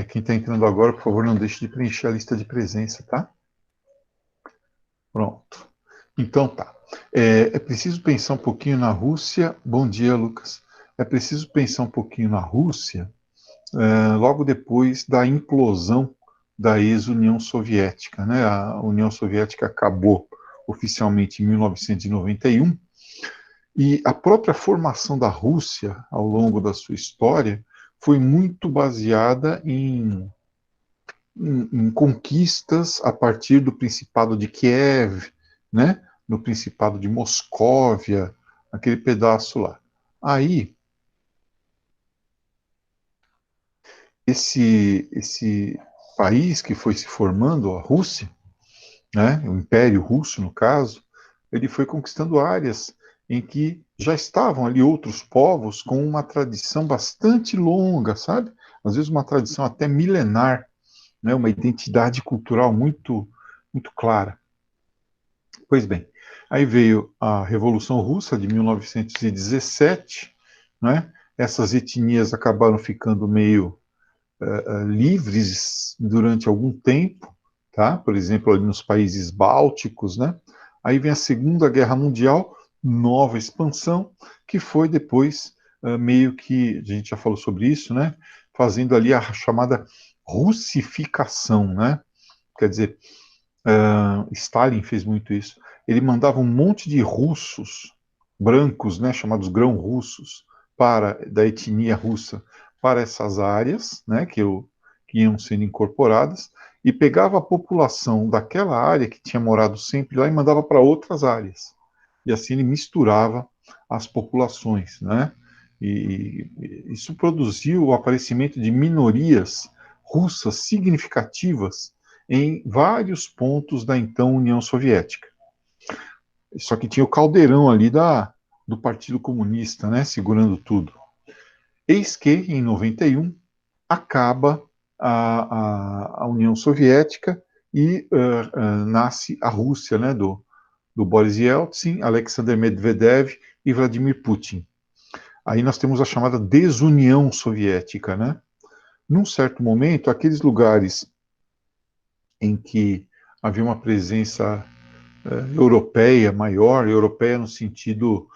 Quem está entrando agora, por favor, não deixe de preencher a lista de presença, tá? Pronto. Então tá. É preciso pensar um pouquinho na Rússia. Bom dia, Lucas. É preciso pensar um pouquinho na Rússia, logo depois da implosão da ex-União Soviética, né? A União Soviética acabou oficialmente em 1991 e a própria formação da Rússia ao longo da sua história foi muito baseada em conquistas a partir do Principado de Kiev, né? No Principado de Moscóvia, aquele pedaço lá. Aí, esse país que foi se formando, a Rússia, né? O Império Russo, no caso, ele foi conquistando áreas em que já estavam ali outros povos com uma tradição bastante longa, sabe? Às vezes uma tradição até milenar, né? Uma identidade cultural muito clara. Pois bem, aí veio a Revolução Russa de 1917, né? Essas etnias acabaram ficando meio livres durante algum tempo, tá? Por exemplo, ali nos países bálticos, né? Aí vem a Segunda Guerra Mundial, nova expansão, que foi depois meio que, a gente já falou sobre isso, né? Fazendo ali a chamada russificação, né? Quer dizer, Stalin fez muito isso. Ele mandava um monte de russos brancos, né, chamados grão-russos, da etnia russa, para essas áreas, né, que iam sendo incorporadas, e pegava a população daquela área que tinha morado sempre lá e mandava para outras áreas. E assim ele misturava as populações, né? E isso produziu o aparecimento de minorias russas significativas em vários pontos da então União Soviética. Só que tinha o caldeirão ali do Partido Comunista, né, segurando tudo. Eis que, em 91, acaba a União Soviética e nasce a Rússia, né, do Boris Yeltsin, Alexander Medvedev e Vladimir Putin. Aí nós temos a chamada desunião soviética, né? Num certo momento, aqueles lugares em que havia uma presença europeia maior, europeia no sentido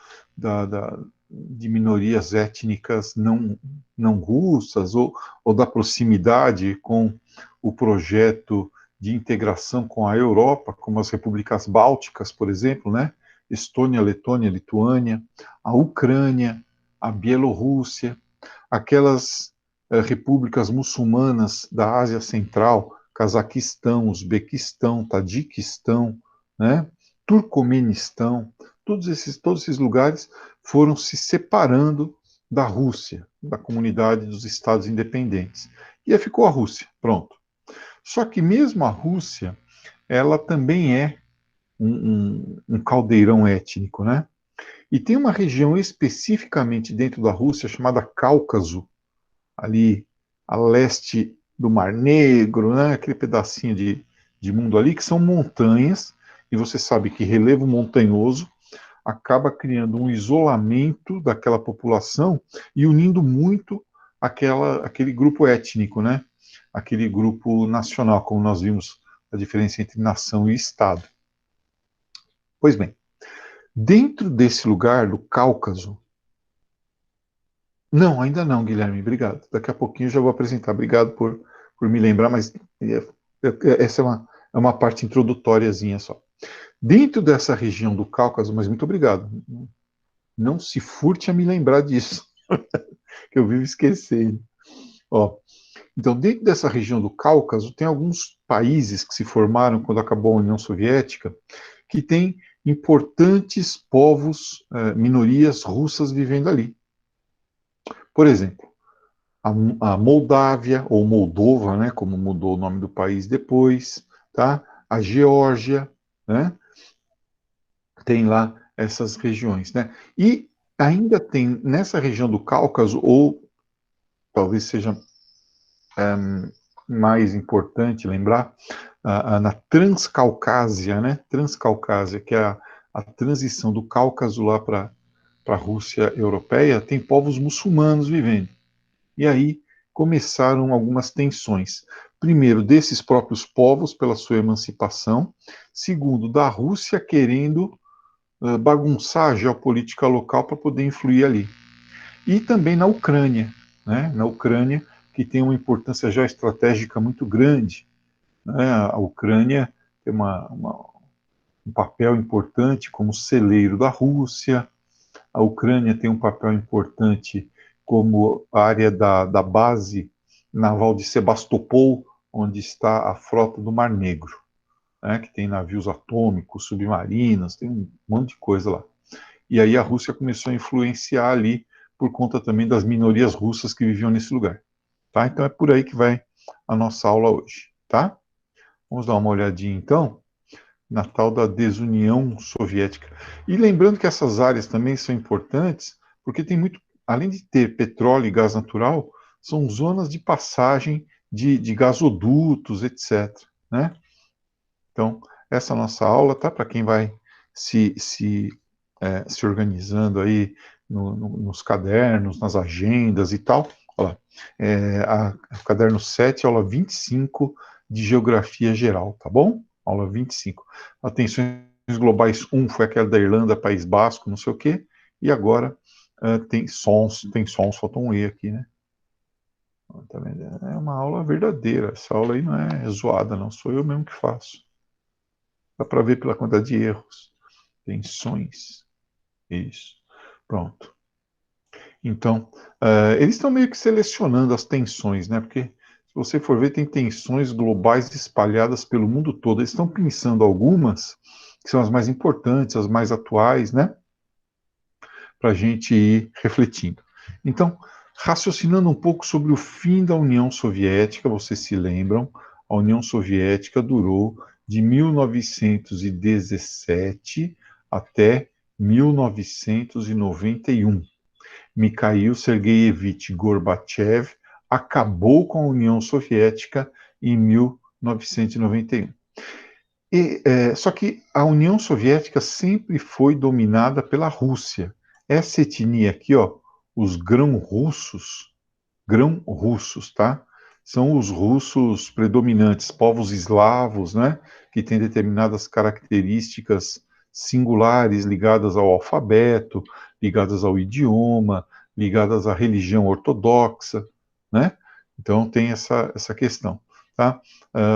de minorias étnicas não russas, ou da proximidade com o projeto de integração com a Europa, como as repúblicas bálticas, por exemplo, né? Estônia, Letônia, Lituânia, a Ucrânia, a Bielorrússia, aquelas repúblicas muçulmanas da Ásia Central, Cazaquistão, Uzbequistão, Tadiquistão, né? Turcomenistão, todos esses lugares foram se separando da Rússia, da comunidade dos estados independentes. E aí ficou a Rússia, pronto. Só que mesmo a Rússia, ela também é um caldeirão étnico, né? E tem uma região especificamente dentro da Rússia chamada Cáucaso, ali a leste do Mar Negro, né? Aquele pedacinho de mundo ali, que são montanhas, e você sabe que relevo montanhoso acaba criando um isolamento daquela população e unindo muito aquele grupo étnico, né? Aquele grupo nacional, como nós vimos a diferença entre nação e Estado. Pois bem, dentro desse lugar do Cáucaso, não, ainda não, Guilherme, obrigado. Daqui a pouquinho eu já vou apresentar. Obrigado por me lembrar, mas essa é uma parte introdutóriazinha só. Dentro dessa região do Cáucaso, mas muito obrigado. Não se furte a me lembrar disso, que eu vivo esquecendo. Ó, então, dentro dessa região do Cáucaso, tem alguns países que se formaram quando acabou a União Soviética, que têm importantes povos, minorias russas vivendo ali. Por exemplo, a Moldávia, ou Moldova, né, como mudou o nome do país depois, tá? A Geórgia, né? Tem lá essas regiões, né? E ainda tem nessa região do Cáucaso, ou talvez seja mais importante lembrar, na Transcaucásia, né? Transcaucásia, que é a transição do Cáucaso lá para a Rússia europeia, tem povos muçulmanos vivendo. E aí começaram algumas tensões. Primeiro, desses próprios povos pela sua emancipação. Segundo, da Rússia querendo bagunçar a geopolítica local para poder influir ali. E também na Ucrânia, né? Na Ucrânia, que tem uma importância geoestratégica muito grande. Né? A Ucrânia tem um papel importante como celeiro da Rússia. A Ucrânia tem um papel importante como área da base naval de Sebastopol, onde está a frota do Mar Negro, né, que tem navios atômicos, submarinos, tem um monte de coisa lá. E aí a Rússia começou a influenciar ali por conta também das minorias russas que viviam nesse lugar. Tá? Então é por aí que vai a nossa aula hoje. Tá? Vamos dar uma olhadinha então na tal da desunião soviética. E lembrando que essas áreas também são importantes, porque tem muito, além de ter petróleo e gás natural, são zonas de passagem de gasodutos, etc. Né? Então, essa nossa aula tá para quem vai se organizando aí nos cadernos, nas agendas e tal. Olha lá, caderno 7, aula 25 de Geografia Geral, tá bom? Aula 25. Atenções globais 1 foi aquela da Irlanda, País Basco, não sei o quê, e agora tem sons, faltou um E aqui, né? Tá vendo? É uma aula verdadeira, essa aula aí não é zoada, não, sou eu mesmo que faço. Dá para ver pela quantidade de erros. Tensões. Isso. Pronto. Então, eles estão meio que selecionando as tensões, né? Porque, se você for ver, tem tensões globais espalhadas pelo mundo todo. Eles estão pensando algumas, que são as mais importantes, as mais atuais, né? Para a gente ir refletindo. Então, raciocinando um pouco sobre o fim da União Soviética, vocês se lembram, a União Soviética durou de 1917 até 1991. Mikhail Sergeyevich Gorbachev acabou com a União Soviética em 1991. Só que a União Soviética sempre foi dominada pela Rússia. Essa etnia aqui, ó, os grão-russos, tá? São os russos predominantes, povos eslavos, né? Que têm determinadas características singulares ligadas ao alfabeto, ligadas ao idioma, ligadas à religião ortodoxa, né? Então tem essa questão, tá?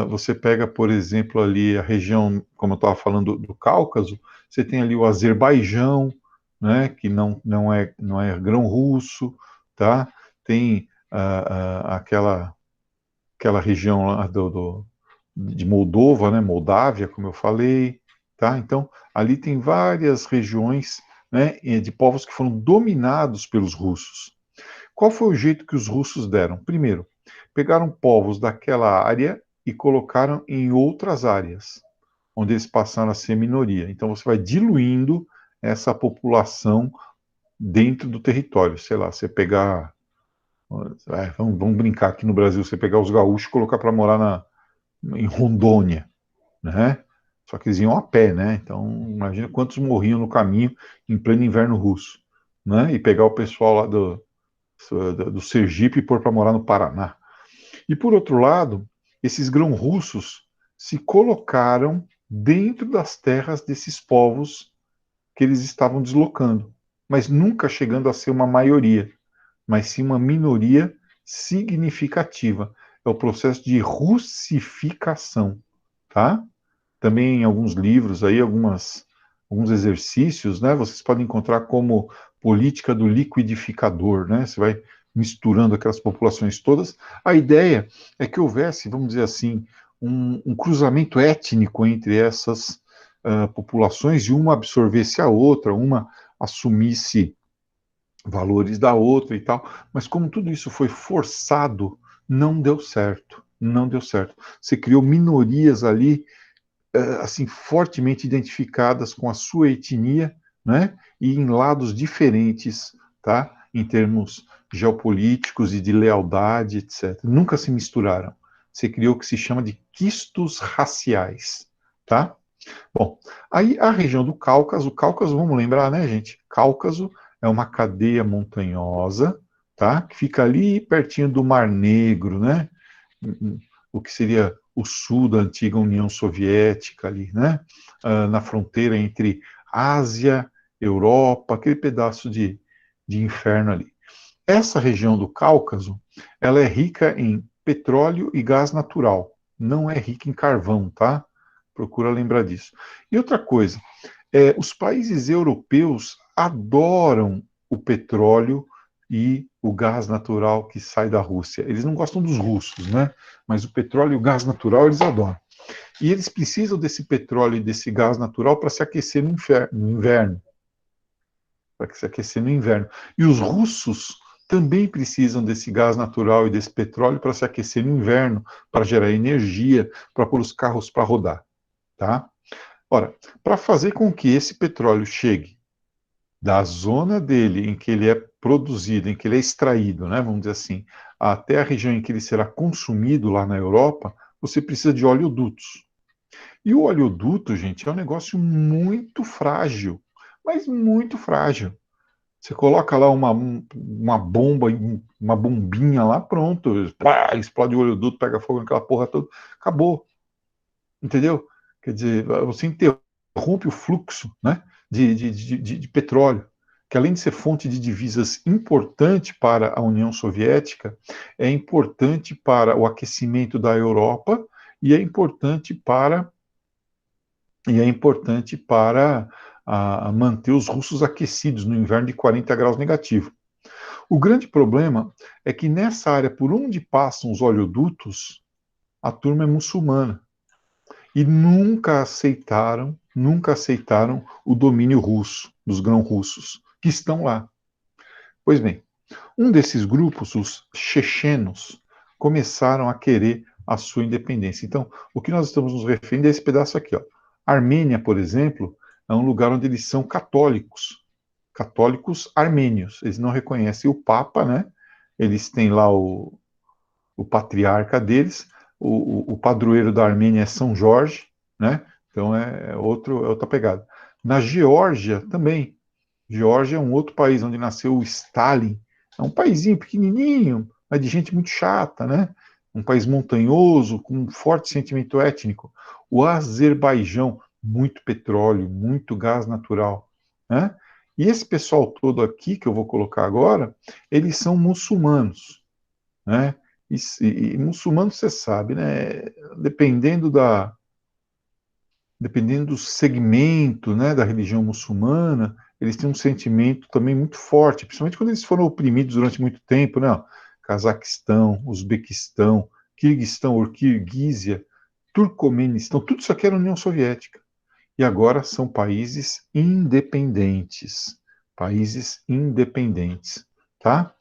Você pega, por exemplo, ali a região, como eu estava falando, do Cáucaso, você tem ali o Azerbaijão, né? Que não é grão russo, tá? Tem aquela região lá de Moldova, né, Moldávia, como eu falei, tá? Então, ali tem várias regiões, né, de povos que foram dominados pelos russos. Qual foi o jeito que os russos deram? Primeiro, pegaram povos daquela área e colocaram em outras áreas, onde eles passaram a ser minoria. Então, você vai diluindo essa população dentro do território. Sei lá, você pegar vamos brincar aqui no Brasil, você pegar os gaúchos e colocar para morar em Rondônia, né? Só que eles iam a pé, né? Então, imagina quantos morriam no caminho em pleno inverno russo, né? E pegar o pessoal lá do Sergipe e pôr para morar no Paraná. E por outro lado, esses grão-russos se colocaram dentro das terras desses povos que eles estavam deslocando, mas nunca chegando a ser uma maioria, mas sim uma minoria significativa. É o processo de russificação, tá? Também em alguns livros aí, alguns exercícios, né? Vocês podem encontrar como política do liquidificador, né? Você vai misturando aquelas populações todas. A ideia é que houvesse, vamos dizer assim, um cruzamento étnico entre essas populações e uma absorvesse a outra, uma assumisse valores da outra e tal, mas como tudo isso foi forçado, não deu certo, não deu certo. Você criou minorias ali, assim, fortemente identificadas com a sua etnia, né, e em lados diferentes, tá, em termos geopolíticos e de lealdade, etc. Nunca se misturaram. Você criou o que se chama de quistos raciais, tá? Bom, aí a região do Cáucaso, vamos lembrar, né, gente? Cáucaso é uma cadeia montanhosa, tá? Que fica ali pertinho do Mar Negro, né? O que seria o sul da antiga União Soviética ali, né? Na fronteira entre Ásia, Europa, aquele pedaço de inferno ali. Essa região do Cáucaso, ela é rica em petróleo e gás natural, não é rica em carvão, tá? Procura lembrar disso. E outra coisa, os países europeus adoram o petróleo e o gás natural que sai da Rússia. Eles não gostam dos russos, né? Mas o petróleo e o gás natural eles adoram. E eles precisam desse petróleo e desse gás natural para se aquecer no inverno. Para se aquecer no inverno. E os russos também precisam desse gás natural e desse petróleo para se aquecer no inverno, para gerar energia, para pôr os carros para rodar. Tá? Ora, para fazer com que esse petróleo chegue da zona dele em que ele é produzido, em que ele é extraído, né, vamos dizer assim, até a região em que ele será consumido lá na Europa, você precisa de oleodutos. E o oleoduto, gente, é um negócio muito frágil, mas muito frágil. Você coloca lá uma bomba, uma bombinha lá, pronto, pá, explode o oleoduto, pega fogo naquela porra toda, acabou. Entendeu? Quer dizer, você interrompe o fluxo, né, de petróleo, que além de ser fonte de divisas importante para a União Soviética, é importante para o aquecimento da Europa e é importante para manter os russos aquecidos no inverno de 40 graus negativo. O grande problema é que nessa área por onde passam os oleodutos, a turma é muçulmana e nunca aceitaram o domínio russo, dos grão-russos, que estão lá. Pois bem, um desses grupos, os chechenos, começaram a querer a sua independência. Então, o que nós estamos nos referindo é esse pedaço aqui, ó. A Armênia, por exemplo, é um lugar onde eles são católicos armênios. Eles não reconhecem o Papa, né? Eles têm lá o patriarca deles, o padroeiro da Armênia é São Jorge, né? Então é outra pegada. Na Geórgia também. Geórgia é um outro país onde nasceu o Stalin. É um paísinho pequenininho, mas de gente muito chata, né? Um país montanhoso, com um forte sentimento étnico. O Azerbaijão, muito petróleo, muito gás natural, né? E esse pessoal todo aqui que eu vou colocar agora, eles são muçulmanos, né? E muçulmano, você sabe, né? Dependendo do segmento, né, da religião muçulmana, eles têm um sentimento também muito forte, principalmente quando eles foram oprimidos durante muito tempo, né? Cazaquistão, Uzbequistão, Kirguistão ou Kirguísia, Turcomenistão, tudo isso aqui era União Soviética. E agora são países independentes. Países independentes, tá?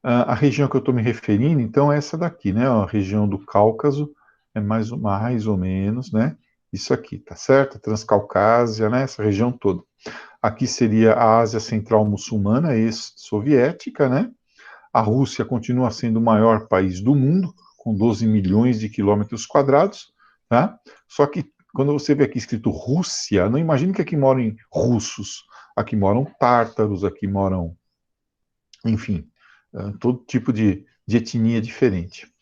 A região que eu estou me referindo, então, é essa daqui, né? A região do Cáucaso, é mais ou menos, né? Isso aqui, tá certo? Transcaucásia, né? Essa região toda. Aqui seria a Ásia Central Muçulmana, ex-soviética, né? A Rússia continua sendo o maior país do mundo, com 12 milhões de quilômetros quadrados, tá? Só que quando você vê aqui escrito Rússia, não imagine que aqui moram russos. Aqui moram tártaros, aqui moram, enfim, todo tipo de etnia diferente.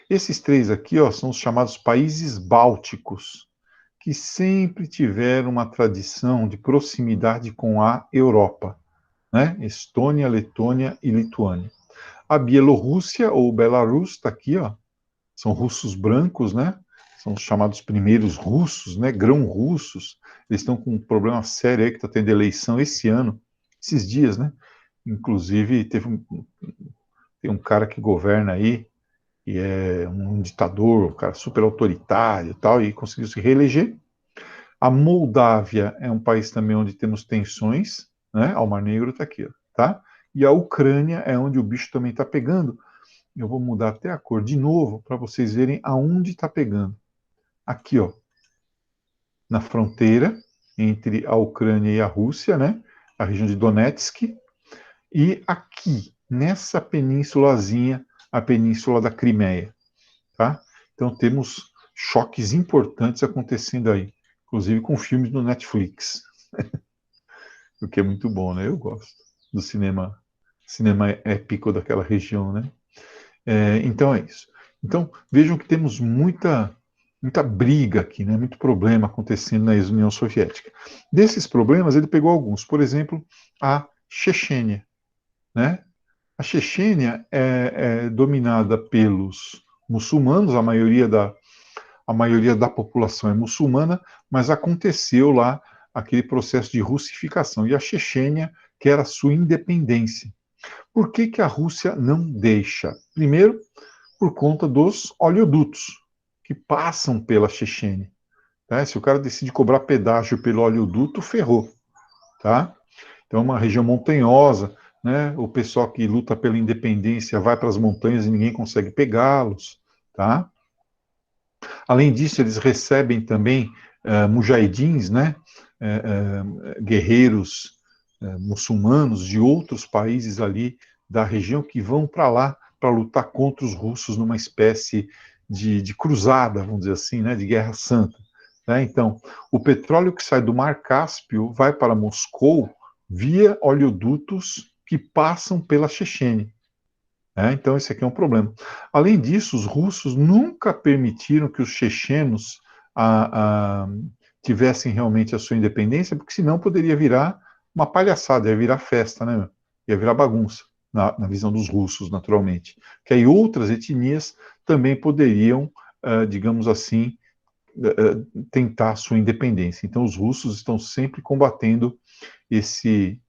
Esses três aqui, ó, são os chamados países bálticos, que sempre tiveram uma tradição de proximidade com a Europa, né? Estônia, Letônia e Lituânia. A Bielorrússia ou Belarus está aqui, ó, são russos brancos, né? São os chamados primeiros russos, né? Grão-russos. Eles estão com um problema sério aí que está tendo eleição esse ano, esses dias, né? Inclusive, tem um cara que governa aí, e é um ditador, um cara super autoritário e tal, e conseguiu se reeleger. A Moldávia é um país também onde temos tensões, né? Ao Mar Negro está aqui, ó, tá? E a Ucrânia é onde o bicho também está pegando. Eu vou mudar até a cor de novo para vocês verem aonde está pegando. Aqui, ó, na fronteira entre a Ucrânia e a Rússia, né? A região de Donetsk. E aqui, nessa penínsulazinha, a península da Crimeia, tá? Então temos choques importantes acontecendo aí, inclusive com filmes no Netflix, o que é muito bom, né? Eu gosto do cinema cinema épico daquela região, né? Então é isso. Então, vejam que temos muita briga aqui, né? Muito problema acontecendo na ex-União Soviética. Desses problemas, ele pegou alguns. Por exemplo, a Chechênia, né? A Chechênia é dominada pelos muçulmanos, a maioria da população é muçulmana, mas aconteceu lá aquele processo de russificação. E a Chechênia quer a sua independência. Por que, que a Rússia não deixa? Primeiro, por conta dos oleodutos que passam pela Chechênia. Tá? Se o cara decide cobrar pedágio pelo oleoduto, ferrou. Tá? Então, é uma região montanhosa, né? O pessoal que luta pela independência vai para as montanhas e ninguém consegue pegá-los. Tá? Além disso, eles recebem também mujahidins, né? Guerreiros muçulmanos de outros países ali da região que vão para lá para lutar contra os russos numa espécie de cruzada, vamos dizer assim, né? De guerra santa. Né? Então, o petróleo que sai do Mar Cáspio vai para Moscou via oleodutos que passam pela Chechênia. Então, esse aqui é um problema. Além disso, os russos nunca permitiram que os chechenos tivessem realmente a sua independência, porque senão poderia virar uma palhaçada, ia virar festa, né? Ia virar bagunça, na visão dos russos, naturalmente. Que aí outras etnias também poderiam, digamos assim, tentar a sua independência. Então, os russos estão sempre combatendo esse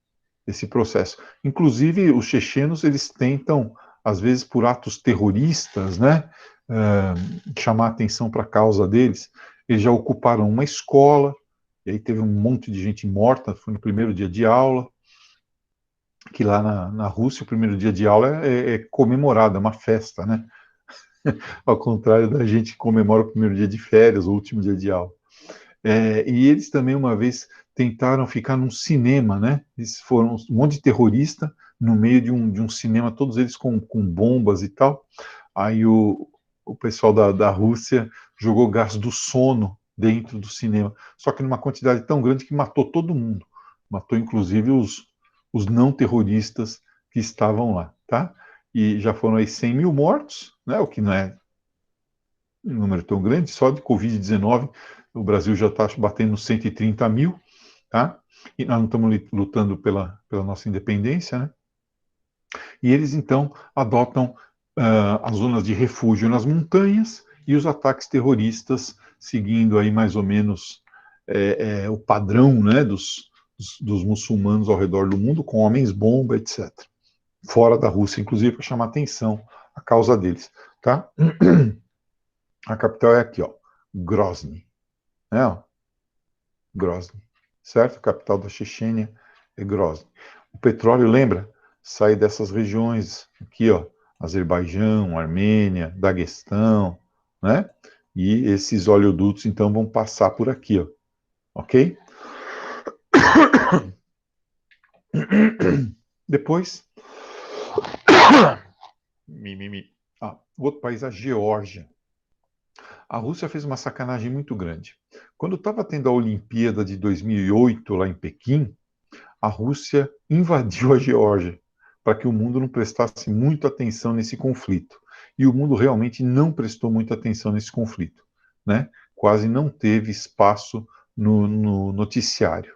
processo. Inclusive, os chechenos, eles tentam, às vezes por atos terroristas, né, chamar atenção para a causa deles. Eles já ocuparam uma escola, e aí teve um monte de gente morta, foi no primeiro dia de aula, que lá na Rússia o primeiro dia de aula é comemorado, é uma festa, né? Ao contrário da gente que comemora o primeiro dia de férias, o último dia de aula. E eles também, uma vez, tentaram ficar num cinema, né? Eles foram um monte de terrorista no meio de um cinema, todos eles com bombas e tal. Aí o pessoal da Rússia jogou gás do sono dentro do cinema, só que numa quantidade tão grande que matou todo mundo. Matou, inclusive, os não terroristas que estavam lá, tá? E já foram aí 100 mil mortos, né? O que não é um número tão grande, só de Covid-19, o Brasil já está batendo 130 mil, tá? E nós não estamos lutando pela nossa independência, né? E eles, então, adotam as zonas de refúgio nas montanhas e os ataques terroristas, seguindo aí mais ou menos o padrão, né, dos muçulmanos ao redor do mundo, com homens-bomba, etc. Fora da Rússia, inclusive, para chamar atenção à causa deles, tá? A capital é aqui, ó, Grozny. Né, ó, Grozny, certo? A capital da Chechênia é Grozny. O petróleo, lembra? Sai dessas regiões aqui, ó, Azerbaijão, Armênia, Daguestão, né? E esses oleodutos, então, vão passar por aqui, ó, ok? Depois, outro país, a Geórgia. A Rússia fez uma sacanagem muito grande. Quando estava tendo a Olimpíada de 2008 lá em Pequim, a Rússia invadiu a Geórgia para que o mundo não prestasse muita atenção nesse conflito. E o mundo realmente não prestou muita atenção nesse conflito, né? Quase não teve espaço no noticiário.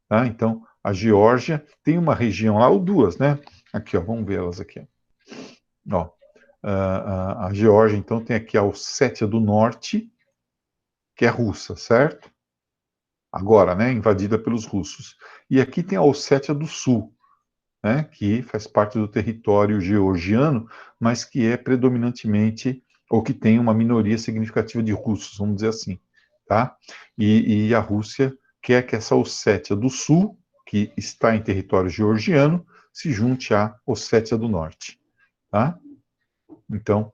Tá? Então, a Geórgia tem uma região lá, ou duas, né? Aqui, ó, vamos ver elas aqui. Ó, a Geórgia, então, tem aqui a Ossétia do Norte, que é russa, certo? Agora, né, invadida pelos russos. E aqui tem a Ossétia do Sul, né, que faz parte do território georgiano, mas que é predominantemente, ou que tem uma minoria significativa de russos, vamos dizer assim. Tá? E a Rússia quer que essa Ossétia do Sul, que está em território georgiano, se junte à Ossétia do Norte. Tá? Então,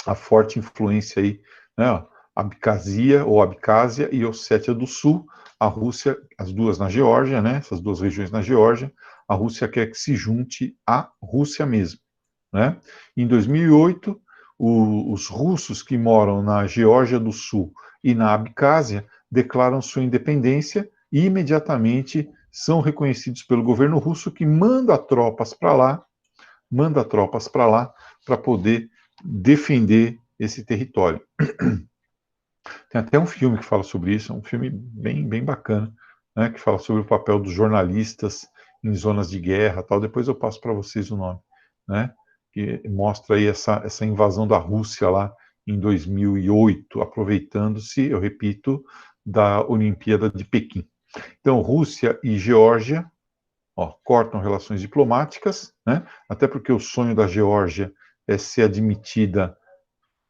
a forte influência aí, né, ó, Abkhazia ou Abcásia e Ossétia do Sul, a Rússia, as duas na Geórgia, né, essas duas regiões na Geórgia, a Rússia quer que se junte à Rússia mesmo. Né? Em 2008, os russos que moram na Geórgia do Sul e na Abcásia declaram sua independência e imediatamente são reconhecidos pelo governo russo, que manda tropas para lá para poder defender esse território. Tem até um filme que fala sobre isso, é um filme bem bacana, né, que fala sobre o papel dos jornalistas em zonas de guerra, tal. Depois eu passo para vocês o nome, né, que mostra aí essa invasão da Rússia lá em 2008, aproveitando-se, eu repito, da Olimpíada de Pequim. Então, Rússia e Geórgia, ó, cortam relações diplomáticas, né, até porque o sonho da Geórgia é ser admitida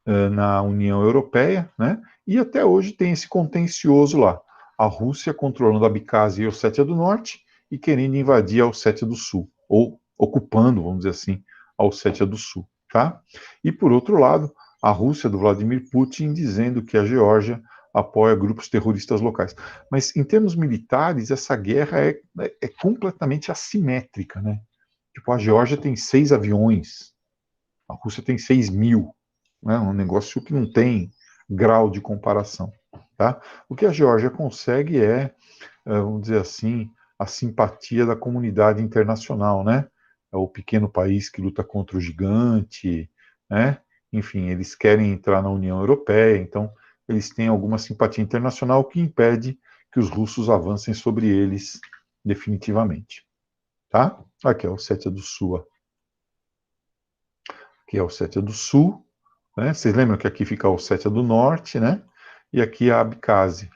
na União Europeia, né? E até hoje tem esse contencioso lá. A Rússia controlando a Abkhazia e a Ossétia do Norte e querendo invadir a Ossétia do Sul, ou ocupando, vamos dizer assim, a Ossétia do Sul, tá? E por outro lado, a Rússia do Vladimir Putin dizendo que a Geórgia apoia grupos terroristas locais. Mas em termos militares, essa guerra é completamente assimétrica, né? Tipo, a Geórgia tem 6 aviões, a Rússia tem 6.000, né? Um negócio que não tem grau de comparação, tá? O que a Geórgia consegue vamos dizer assim, a simpatia da comunidade internacional, né? É o pequeno país que luta contra o gigante, né? Enfim, eles querem entrar na União Europeia, então eles têm alguma simpatia internacional que impede que os russos avancem sobre eles definitivamente, tá? Aqui é o Ossétia do Sul, aqui é o Ossétia do Sul, né? Vocês lembram que aqui fica a Ossétia do Norte, né? E aqui a Abkhazia,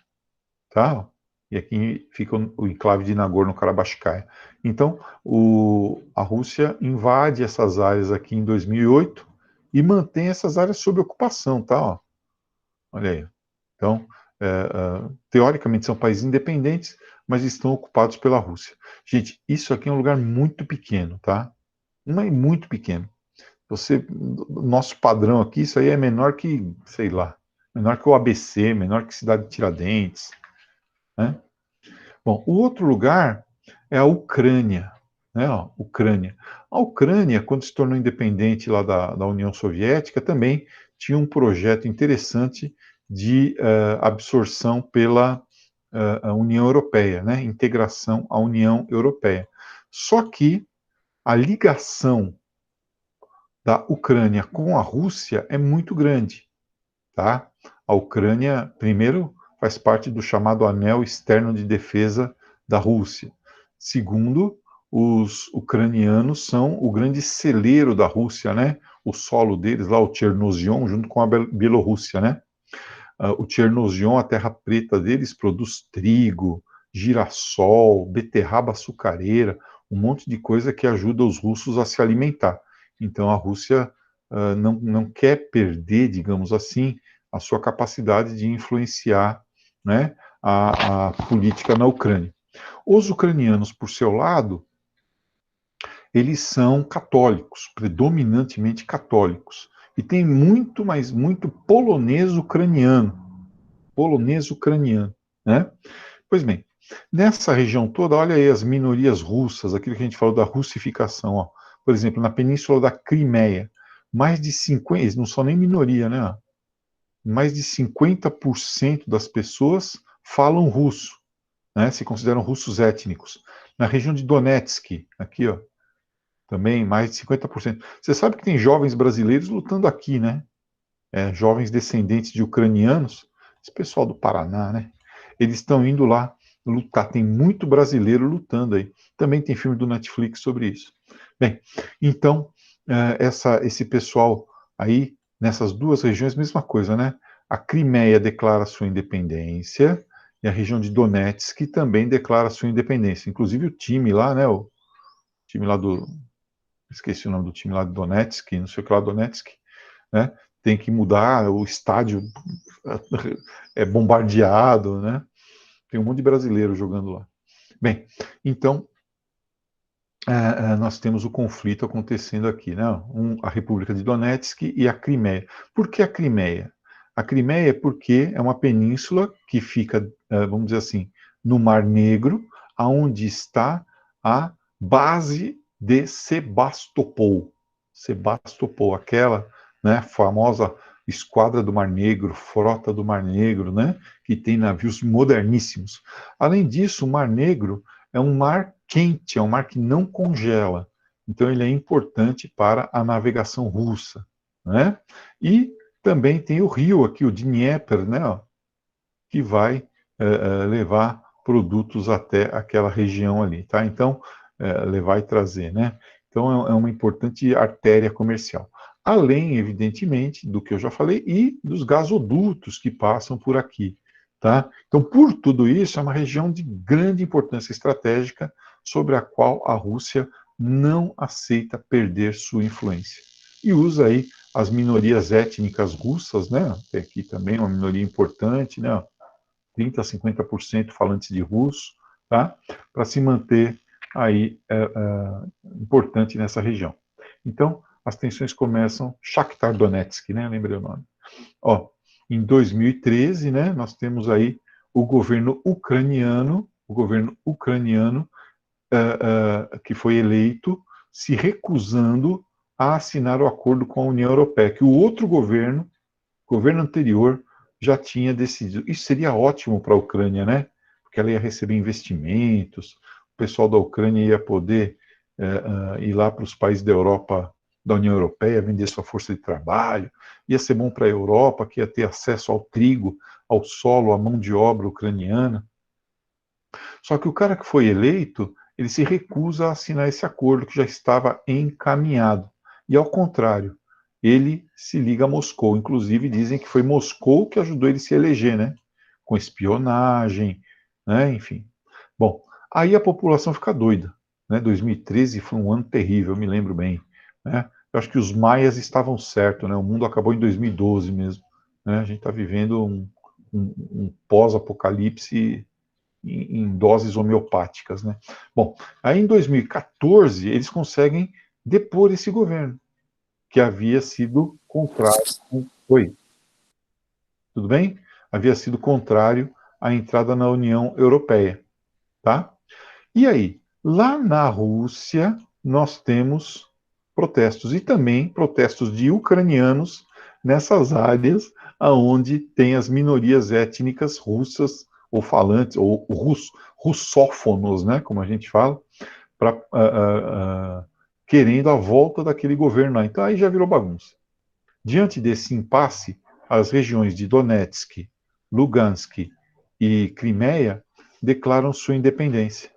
tá? E aqui fica o enclave de Nagorno-Karabakh. Então, a Rússia invade essas áreas aqui em 2008 e mantém essas áreas sob ocupação, tá? Ó, olha aí. Então, teoricamente são países independentes, mas estão ocupados pela Rússia. Gente, isso aqui é um lugar muito pequeno, tá? Muito pequeno. Nosso padrão aqui, isso aí é menor que, sei lá, menor que o ABC, menor que Cidade de Tiradentes, né? Bom, o outro lugar é a Ucrânia, né? Ó, Ucrânia. A Ucrânia, quando se tornou independente lá da União Soviética, também tinha um projeto interessante de absorção pela a União Europeia, né? Integração à União Europeia. Só que a ligação da Ucrânia com a Rússia é muito grande, tá? A Ucrânia, primeiro, faz parte do chamado Anel Externo de Defesa da Rússia. Segundo, os ucranianos são o grande celeiro da Rússia, né? O solo deles, lá o Chernozion, junto com a Bielorrússia, né? O Chernozion, a terra preta deles, produz trigo, girassol, beterraba açucareira, um monte de coisa que ajuda os russos a se alimentar. Então a Rússia não quer perder, digamos assim, a sua capacidade de influenciar, né, a política na Ucrânia. Os ucranianos, por seu lado, eles são católicos, predominantemente católicos. E tem muito, mas muito polonês ucraniano, né? Pois bem, nessa região toda, olha aí as minorias russas, aquilo que a gente falou da russificação, ó. Por exemplo, na península da Crimeia, mais de 50, eles não são nem minoria, né? Mais de 50% das pessoas falam russo, né? Se consideram russos étnicos. Na região de Donetsk, aqui, ó, também mais de 50%. Você sabe que tem jovens brasileiros lutando aqui, né? Jovens descendentes de ucranianos, esse pessoal do Paraná, né? Eles estão indo lá lutar. Tem muito brasileiro lutando aí. Também tem filme do Netflix sobre isso. Bem, então, esse pessoal aí, nessas duas regiões, mesma coisa, né? A Crimeia declara sua independência e a região de Donetsk também declara sua independência. Inclusive o time lá, né? O time lá do... Esqueci o nome do time lá de Donetsk, não sei o que lá, Donetsk, né? Tem que mudar, o estádio é bombardeado, né? Tem um monte de brasileiro jogando lá. Bem, então, nós temos o conflito acontecendo aqui, né? A República de Donetsk e a Crimeia. Por que a Crimeia? A Crimeia é porque é uma península que fica, vamos dizer assim, no Mar Negro, aonde está a base de Sebastopol. Sebastopol, aquela, né, famosa esquadra do Mar Negro, frota do Mar Negro, né, que tem navios moderníssimos. Além disso, o Mar Negro é um mar quente, é um mar que não congela. Então, ele é importante para a navegação russa, né? E também tem o rio aqui, o Dnieper, né? Ó, que vai levar produtos até aquela região ali, tá? Então, levar e trazer, né? Então, é uma importante artéria comercial. Além, evidentemente, do que eu já falei, e dos gasodutos que passam por aqui, tá? Então, por tudo isso, é uma região de grande importância estratégica sobre a qual a Rússia não aceita perder sua influência. E usa aí as minorias étnicas russas, né? Tem aqui também uma minoria importante, né? 30% a 50% falantes de russo, tá? Para se manter aí importante nessa região. Então, as tensões começam, Shakhtar Donetsk, né? Lembrei o nome. Ó, em 2013, né, nós temos aí o governo ucraniano que foi eleito se recusando a assinar o acordo com a União Europeia, que o outro governo anterior já tinha decidido. Isso seria ótimo para a Ucrânia, né? Porque ela ia receber investimentos, o pessoal da Ucrânia ia poder ir lá para os países da Europa, da União Europeia, vender sua força de trabalho, ia ser bom para a Europa, que ia ter acesso ao trigo, ao solo, à mão de obra ucraniana. Só que o cara que foi eleito, ele se recusa a assinar esse acordo que já estava encaminhado. E ao contrário, ele se liga a Moscou. Inclusive dizem que foi Moscou que ajudou ele a se eleger, né? Com espionagem, né? Enfim. Bom, aí a população fica doida, né? 2013 foi um ano terrível, eu me lembro bem, né? Eu acho que os maias estavam certos, né? O mundo acabou em 2012 mesmo, né? A gente está vivendo um pós-apocalipse em doses homeopáticas, né? Bom, aí em 2014 eles conseguem depor esse governo, que havia sido contrário. Oi, tudo bem? Havia sido contrário à entrada na União Europeia, tá? E aí, lá na Rússia, nós temos protestos, e também protestos de ucranianos nessas áreas onde tem as minorias étnicas russas, ou falantes, ou russófonos, né, como a gente fala, querendo a volta daquele governo lá. Então aí já virou bagunça. Diante desse impasse, as regiões de Donetsk, Lugansk e Crimeia declaram sua independência,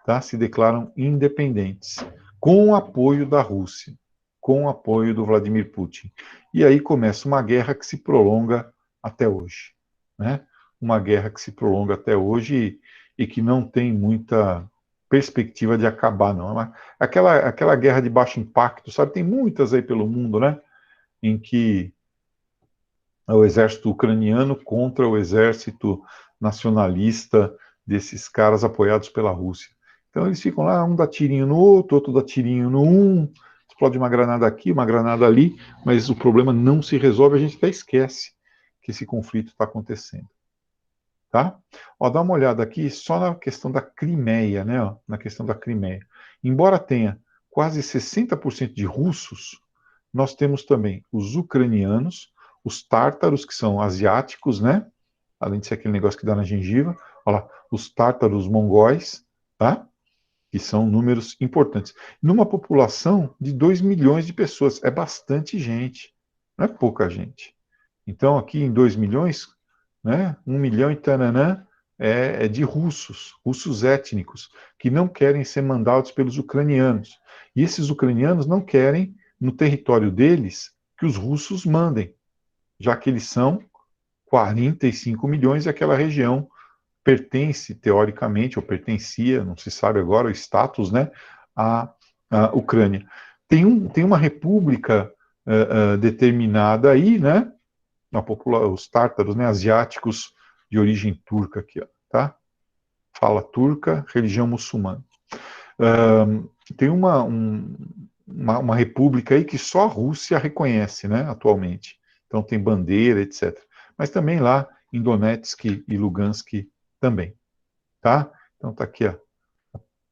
tá? Se declaram independentes, com o apoio da Rússia, com o apoio do Vladimir Putin. E aí começa uma guerra que se prolonga até hoje, né? Uma guerra que se prolonga até hoje e que não tem muita perspectiva de acabar, não. Aquela guerra de baixo impacto, sabe? Tem muitas aí pelo mundo, né? Em que é o exército ucraniano contra o exército nacionalista desses caras apoiados pela Rússia. Então eles ficam lá, um dá tirinho no outro dá tirinho no um, explode uma granada aqui, uma granada ali, mas o problema não se resolve, a gente até esquece que esse conflito está acontecendo. Tá? Ó, dá uma olhada aqui só na questão da Crimeia, né? Ó, na questão da Crimeia. Embora tenha quase 60% de russos, nós temos também os ucranianos, os tártaros, que são asiáticos, né? Além de ser aquele negócio que dá na gengiva. Olha lá, os tártaros mongóis, tá? Que são números importantes. Numa população de 2 milhões de pessoas, é bastante gente, não é pouca gente. Então, aqui em 2 milhões, né, 1 milhão e tananã é de russos étnicos, que não querem ser mandados pelos ucranianos. E esses ucranianos não querem, no território deles, que os russos mandem, já que eles são 45 milhões e aquela região pertence, teoricamente, ou pertencia, não se sabe agora o status, né, à Ucrânia. Tem uma república determinada aí, né, os tártaros, né, asiáticos de origem turca aqui, ó, tá? Fala turca, religião muçulmana. Tem uma república aí que só a Rússia reconhece, né, atualmente. Então tem bandeira, etc. Mas também lá em Donetsk e Lugansk também, tá? Então tá aqui a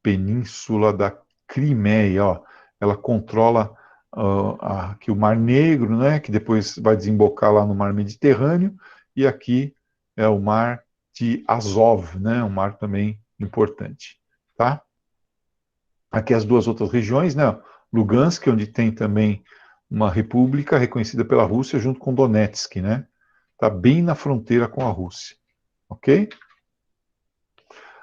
Península da Crimeia, ó. Ela controla aqui o Mar Negro, né, que depois vai desembocar lá no Mar Mediterrâneo, e aqui é o Mar de Azov, né, um mar também importante. tá? Aqui as duas outras regiões, né? Lugansk, onde tem também uma república reconhecida pela Rússia, junto com Donetsk, né? Tá bem na fronteira com a Rússia, ok?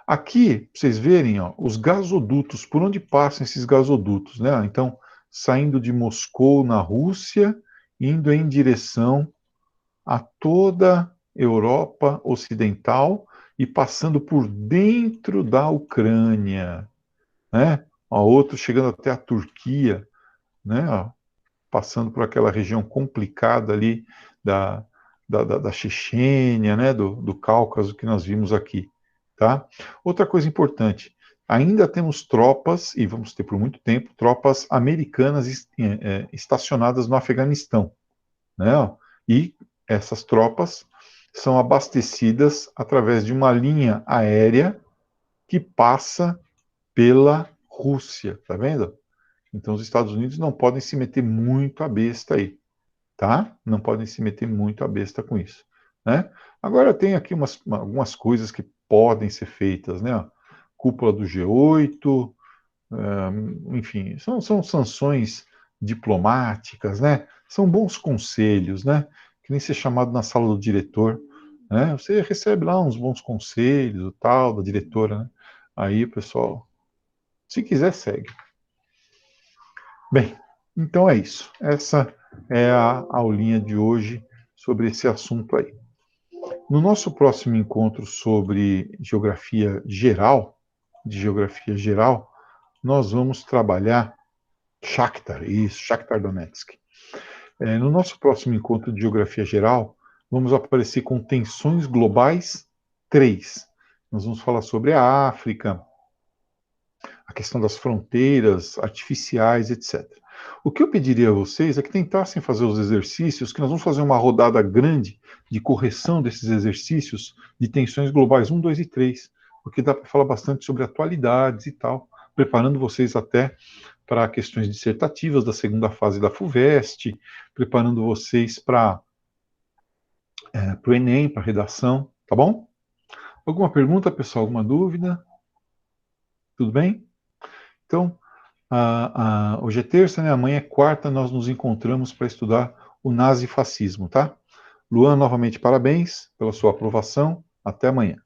Aqui, pra vocês verem, ó, os gasodutos, por onde passam esses gasodutos, né? Então, saindo de Moscou, na Rússia, indo em direção a toda a Europa Ocidental e passando por dentro da Ucrânia, né? Ó, outro chegando até a Turquia, né? Ó, passando por aquela região complicada ali da, da Chechênia, né? Do Cáucaso que nós vimos aqui, tá? Outra coisa importante, ainda temos tropas, e vamos ter por muito tempo, tropas americanas estacionadas no Afeganistão, né? E essas tropas são abastecidas através de uma linha aérea que passa pela Rússia, tá vendo? Então os Estados Unidos não podem se meter muito a besta aí, tá? Não podem se meter muito a besta com isso, né? Agora tem aqui algumas coisas que podem ser feitas, né? Cúpula do G8, enfim, são sanções diplomáticas, né? São bons conselhos, né? Que nem ser chamado na sala do diretor, né? Você recebe lá uns bons conselhos, o tal, da diretora, né? Aí, pessoal, se quiser, segue. Bem, então é isso. Essa é a aulinha de hoje sobre esse assunto aí. No nosso próximo encontro sobre de geografia geral, nós vamos trabalhar Shakhtar Donetsk. No nosso próximo encontro de Geografia Geral, vamos aparecer com tensões globais 3. Nós vamos falar sobre a África, a questão das fronteiras artificiais, etc. O que eu pediria a vocês é que tentassem fazer os exercícios, que nós vamos fazer uma rodada grande de correção desses exercícios de tensões globais 1, 2 e 3, porque dá para falar bastante sobre atualidades e tal, preparando vocês até para questões dissertativas da segunda fase da FUVEST, preparando vocês para o Enem, para redação, tá bom? Alguma pergunta, pessoal? Alguma dúvida? Tudo bem? Então, hoje é terça, né? Amanhã é quarta, nós nos encontramos para estudar o nazifascismo, tá? Luan, novamente, parabéns pela sua aprovação. Até amanhã.